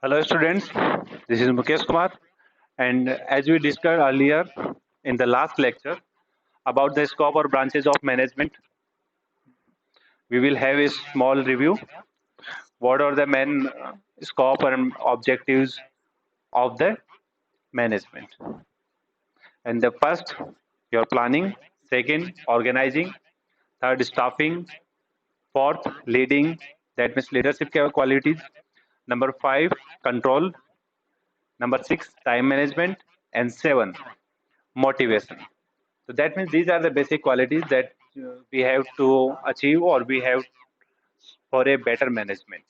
Hello students, this is Mukesh Kumar, and as we discussed earlier in the last lecture about the scope or branches of management, we will have a small review. What are the main scope and objectives of the management? And the first, your planning, second, organizing, third, staffing, fourth, leading, that means leadership qualities, number five, control, number six, time management, and seven, motivation. So that means these are the basic qualities that we have to achieve or we have for a better management.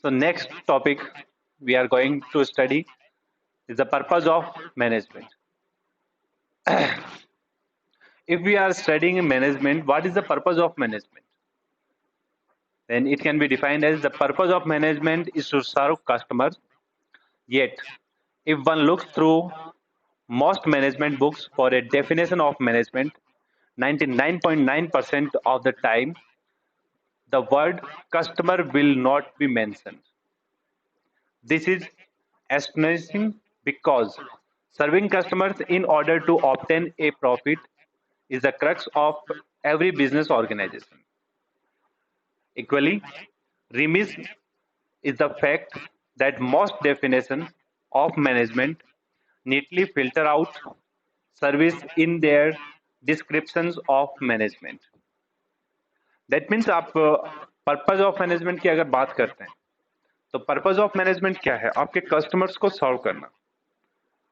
So next topic we are going to study is the purpose of management. If we are studying management, what is the purpose of management? Then it can be defined as the purpose of management is to serve customers. Yet, if one looks through most management books for a definition of management, 99.9% of the time the word customer will not be mentioned. This is astonishing because serving customers in order to obtain a profit is the crux of every business organization. Equally, remiss is the fact that most definitions of management neatly filter out service in their descriptions of management. That means आप purpose of management की अगर बात करते हैं तो purpose of management क्या है? आपके कस्टमर्स को सर्व करना।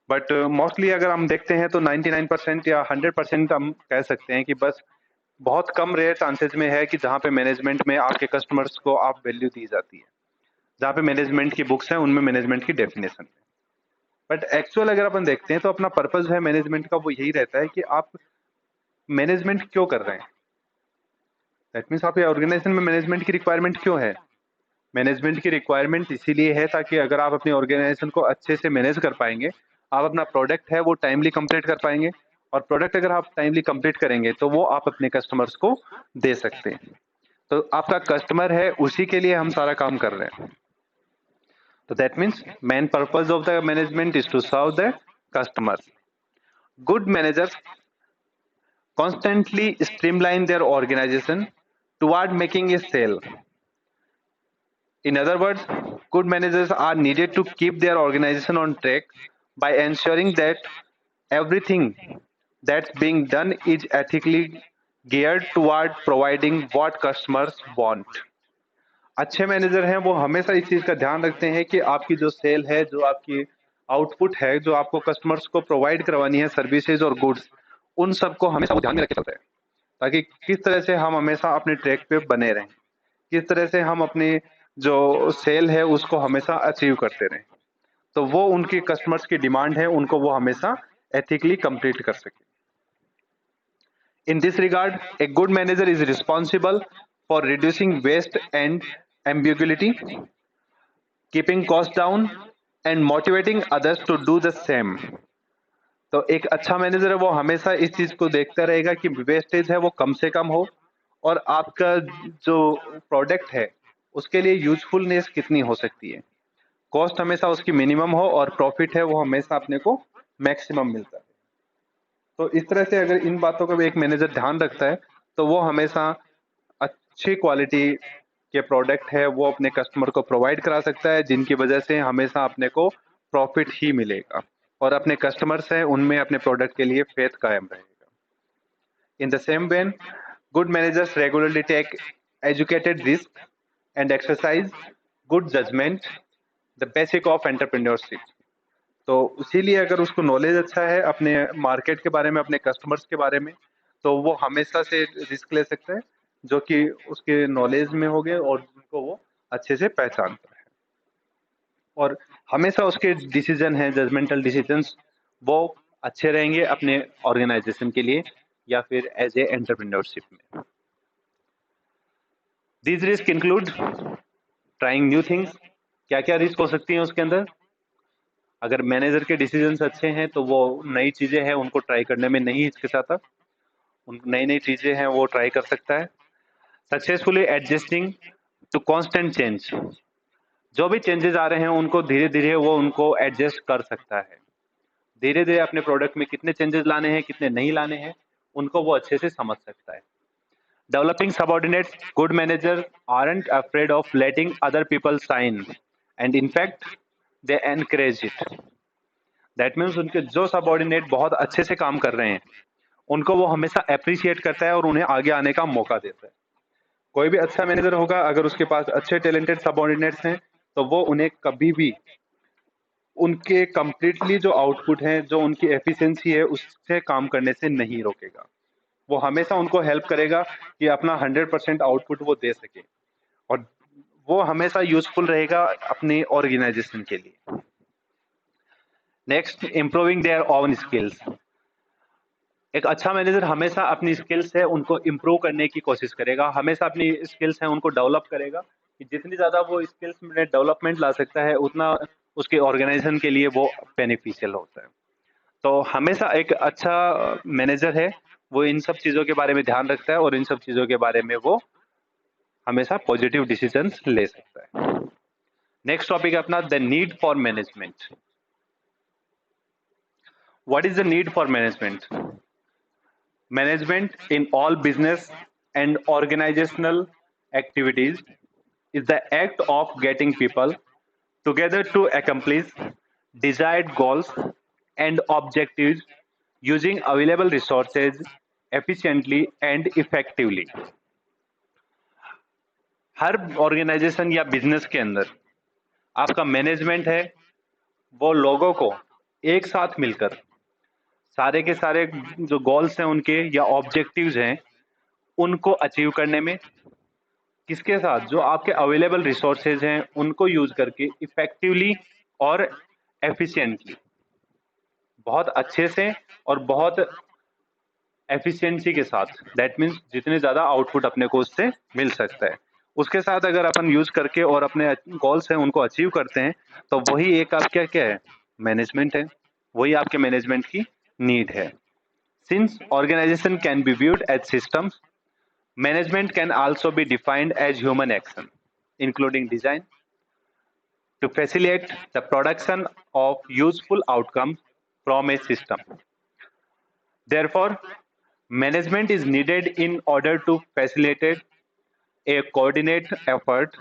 बट मोस्टली अगर हम देखते हैं तो 99% या 100% हम कह सकते हैं कि बस बहुत कम रेयर चांसेस में है कि जहाँ पे मैनेजमेंट में आपके कस्टमर्स को आप वैल्यू दी जाती है, जहाँ पे मैनेजमेंट की बुक्स हैं उनमें मैनेजमेंट की डेफिनेशन है। बट एक्चुअल अगर अपन देखते हैं तो अपना पर्पज है मैनेजमेंट का वो यही रहता है कि आप मैनेजमेंट क्यों कर रहे हैं। दैट मीन्स आपके ऑर्गेनाइजेशन में मैनेजमेंट की रिक्वायरमेंट क्यों है? मैनेजमेंट की रिक्वायरमेंट इसीलिए है ताकि अगर आप अपनी ऑर्गेनाइजेशन को अच्छे से मैनेज कर पाएंगे, आप अपना प्रोडक्ट है वो टाइमली कंप्लीट कर पाएंगे, और प्रोडक्ट अगर आप टाइमली कंप्लीट करेंगे तो वो आप अपने कस्टमर्स को दे सकते हैं। तो आपका कस्टमर है, उसी के लिए हम सारा काम कर रहे हैं। तो that means main purpose of the management is to serve the customers. Good managers constantly streamline their organization toward making a sale. In other words, good managers are needed to keep their organization on track by ensuring that everything that's being done is ethically geared toward providing what customers want. अच्छे manager हैं वो हमेशा इस चीज का ध्यान रखते हैं कि आपकी जो सेल है, जो आपकी आउटपुट है, जो आपको कस्टमर्स को प्रोवाइड करवानी है सर्विसेज और गुड्स, उन सबको हमेशा वो ध्यान में रख के चलते हैं ताकि किस तरह से हम हमेशा अपने ट्रैक पे बने रहें, किस तरह से हम अपनी जो सेल है उसको हमेशा अचीव करते रहें। तो वो उनकी कस्टमर्स की डिमांड है, उनको वो हमेशा एथिकली कंप्लीट कर सके। In this regard, a good manager is responsible for reducing waste and ambiguity, keeping costs down, and motivating others to do the same. तो एक अच्छा मैनेजर है वो हमेशा इस चीज को देखता रहेगा कि वेस्टेज है वो कम से कम हो, और आपका जो प्रोडक्ट है उसके लिए यूजफुलनेस कितनी हो सकती है, कॉस्ट हमेशा उसकी मिनिमम हो और प्रॉफिट है वो हमेशा अपने को मैक्सिमम मिलता है। तो इस तरह से अगर इन बातों का भी एक मैनेजर ध्यान रखता है तो वो हमेशा अच्छी क्वालिटी के प्रोडक्ट है वो अपने कस्टमर को प्रोवाइड करा सकता है, जिनकी वजह से हमेशा अपने को प्रॉफिट ही मिलेगा और अपने कस्टमर्स हैं उनमें अपने प्रोडक्ट के लिए फेथ कायम रहेगा। In the same vein, good managers regularly take educated risk and exercise good judgement, the basic of entrepreneurship. तो इसीलिए अगर उसको नॉलेज अच्छा है अपने मार्केट के बारे में, अपने कस्टमर्स के बारे में, तो वो हमेशा से रिस्क ले सकता है जो कि उसके नॉलेज में हो गए और उनको वो अच्छे से पहचानता है, और हमेशा उसके डिसीजन है, जजमेंटल डिसीजंस, वो अच्छे रहेंगे अपने ऑर्गेनाइजेशन के लिए या फिर एज ए एंटरप्रेन्योरशिप में। These risk include trying new things. क्या क्या रिस्क हो सकती हैं उसके अंदर? अगर मैनेजर के डिसीजंस अच्छे हैं तो वो नई चीजें हैं उनको ट्राई करने में नहीं हिचकिचाता, उन नई नई चीजें हैं वो ट्राई कर सकता है। Successfully adjusting to constant change, जो भी चेंजेस आ रहे हैं उनको धीरे धीरे वो उनको एडजस्ट कर सकता है। धीरे धीरे अपने प्रोडक्ट में कितने चेंजेस लाने हैं कितने नहीं लाने हैं उनको वो अच्छे से समझ सकता है। Developing subordinates, good manager aren't afraid of letting other people shine and in fact they encourage it. That means उनके जो सबऑर्डिनेट बहुत अच्छे से काम कर रहे हैं उनको वो हमेशा अप्रिशिएट करता है और उन्हें आगे आने का मौका देता है। कोई भी अच्छा मैनेजर होगा अगर उसके पास अच्छे टैलेंटेड सबऑर्डिनेट्स हैं तो वो उन्हें कभी भी उनके कंप्लीटली जो आउटपुट है जो उनकी एफिशिएंसी है उससे काम करने से नहीं रोकेगा। वो हमेशा उनको हेल्प करेगा कि अपना 100% आउटपुट वो दे सके और वो हमेशा यूजफुल रहेगा अपनी ऑर्गेनाइजेशन के लिए। Next, improving their own skills. एक अच्छा मैनेजर हमेशा अपनी स्किल्स है उनको इम्प्रूव करने की कोशिश करेगा, हमेशा अपनी स्किल्स है उनको डेवलप करेगा कि जितनी ज़्यादा वो स्किल्स में डेवलपमेंट ला सकता है उतना उसके ऑर्गेनाइजेशन के लिए वो बेनिफिशियल होता है। तो हमेशा एक अच्छा मैनेजर है वो इन सब चीज़ों के बारे में ध्यान रखता है और इन सब चीज़ों के बारे में वो हमेशा पॉजिटिव डिसीजंस ले सकता है। नेक्स्ट टॉपिक है अपना the need for management. What is the need for management? Management in all business and organizational activities is the act of getting people together to accomplish desired goals and objectives using available resources efficiently and effectively. हर organisation या business के अंदर आपका management है वो लोगों को एक साथ मिलकर सारे के सारे जो गोल्स हैं उनके या ऑब्जेक्टिव्स हैं उनको अचीव करने में किसके साथ जो आपके अवेलेबल रिसोर्सेज हैं उनको यूज करके इफेक्टिवली और एफिशिएंटली बहुत अच्छे से और बहुत एफिशिएंसी के साथ, दैट मीन्स जितने ज्यादा आउटपुट अपने को उससे मिल सकता है उसके साथ अगर अपन यूज करके और अपने गोल्स हैं उनको अचीव करते हैं तो वही एक आपका क्या है मैनेजमेंट है, वही आपके मैनेजमेंट की नीड है। Since organisation can be viewed as systems, management can also be defined as human action, including design, to facilitate the production of useful outcomes from a system. Therefore, management is needed in order to facilitate a coordinated effort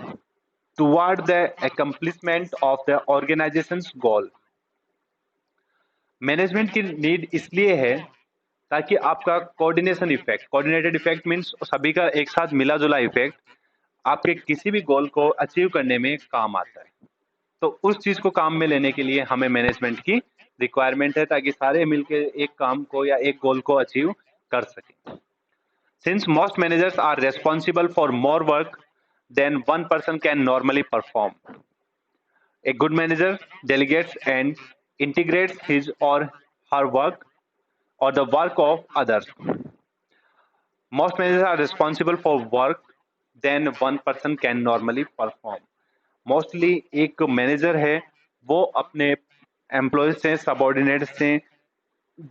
toward the accomplishment of the organization's goal. Management की need इसलिए है ताकि आपका coordinated effect means सभी का एक साथ मिला जुला इफेक्ट आपके किसी भी गोल को अचीव करने में काम आता है। तो उस चीज को काम में लेने के लिए हमें मैनेजमेंट की रिक्वायरमेंट है ताकि सारे मिलकर एक काम को या एक गोल को अचीव कर सके। Since most managers are responsible for more work than one person can normally perform, a good manager delegates and integrates his or her work or the work of others. Most managers are responsible for work than one person can normally perform. Mostly एक manager है वो अपने employ से subordinate से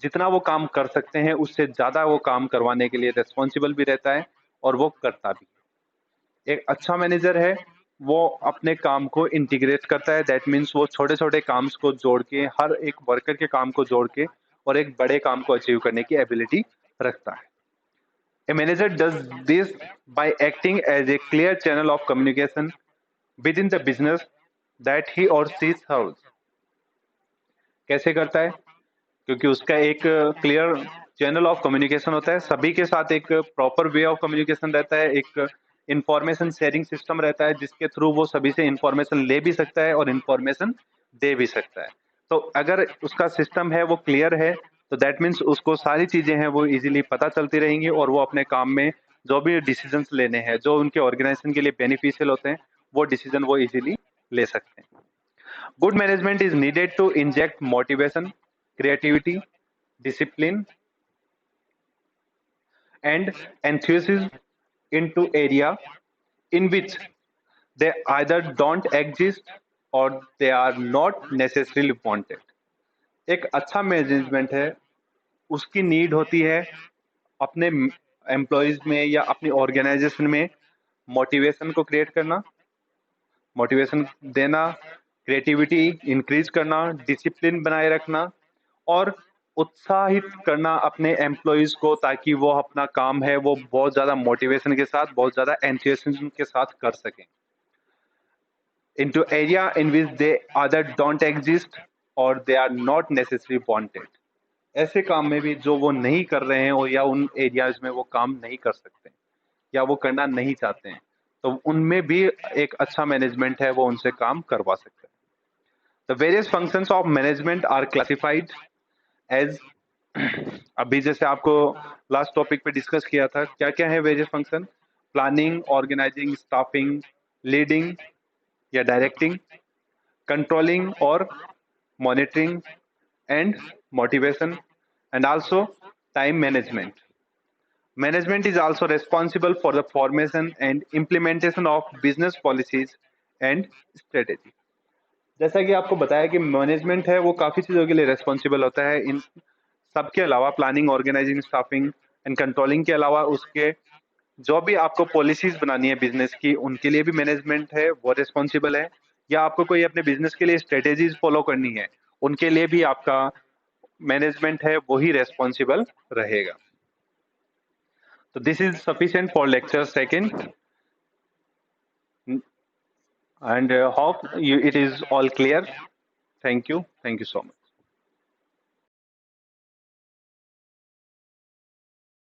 जितना वो काम कर सकते हैं उससे ज्यादा वो काम करवाने के लिए रेस्पॉन्सिबल भी रहता है और वो करता भी है। एक अच्छा मैनेजर है वो अपने काम को इंटीग्रेट करता है, दैट मीन्स वो छोटे छोटे काम को जोड़ के हर एक वर्कर के काम को जोड़ के और एक बड़े काम को अचीव करने की एबिलिटी रखता है। A manager does this by acting as a clear channel of communication within the business that he or she serves. कैसे करता है? क्योंकि उसका एक क्लियर चैनल ऑफ कम्युनिकेशन होता है, सभी के साथ एक प्रॉपर वे ऑफ कम्युनिकेशन रहता है, एक इंफॉर्मेशन शेयरिंग सिस्टम रहता है जिसके थ्रू वो सभी से इंफॉर्मेशन ले भी सकता है और इंफॉर्मेशन दे भी सकता है। तो अगर उसका सिस्टम है वो क्लियर है तो दैट मीन्स उसको सारी चीजें हैं वो इजीली पता चलती रहेंगी और वो अपने काम में जो भी डिसीजंस लेने हैं जो उनके ऑर्गेनाइजेशन के लिए बेनिफिशियल होते हैं वो डिसीजन वो इजीली ले सकते हैं। Good management is needed to inject motivation, creativity, discipline, and enthusiasm into area in which they either don't exist or they are not necessarily wanted. एक अच्छा मैनेजमेंट है उसकी नीड होती है अपने एम्प्लॉयज में या अपनी ऑर्गेनाइजेशन में मोटिवेशन को क्रिएट करना, मोटिवेशन देना, क्रिएटिविटी इंक्रीज करना, डिसिप्लिन बनाए रखना और उत्साहित करना अपने एम्प्लॉयज को, ताकि वो अपना काम है वो बहुत ज्यादा मोटिवेशन के साथ, बहुत ज्यादा एंथुसियाज्म के साथ कर सकें। into area in which they either don't exist or they are not necessarily wanted। ऐसे काम में भी जो वो नहीं कर रहे हैं और या उन एरियाज में वो काम नहीं कर सकते या वो करना नहीं चाहते हैं, तो उनमें भी एक अच्छा मैनेजमेंट है वो उनसे काम करवा सकता है। The various functions of management are classified as, अभी जैसे आपको लास्ट टॉपिक पे डिस्कस किया था, क्या क्या है various function? Planning, organising, staffing, leading या directing, controlling or monitoring, and motivation, and also time management. Management is also responsible for the formation and implementation of business policies and strategy। जैसा कि आपको बताया कि मैनेजमेंट है वो काफी चीजों के लिए रेस्पॉन्सिबल होता है। इन सबके अलावा planning, organising, staffing and controlling के अलावा उसके जो भी आपको पॉलिसीज बनानी है बिजनेस की, उनके लिए भी मैनेजमेंट है वो रिस्पॉन्सिबल है। या आपको कोई अपने बिजनेस के लिए स्ट्रेटेजीज फॉलो करनी है, उनके लिए भी आपका मैनेजमेंट है वही रेस्पॉन्सिबल रहेगा। तो this is sufficient for lecture second and hope it is all clear. Thank you so much.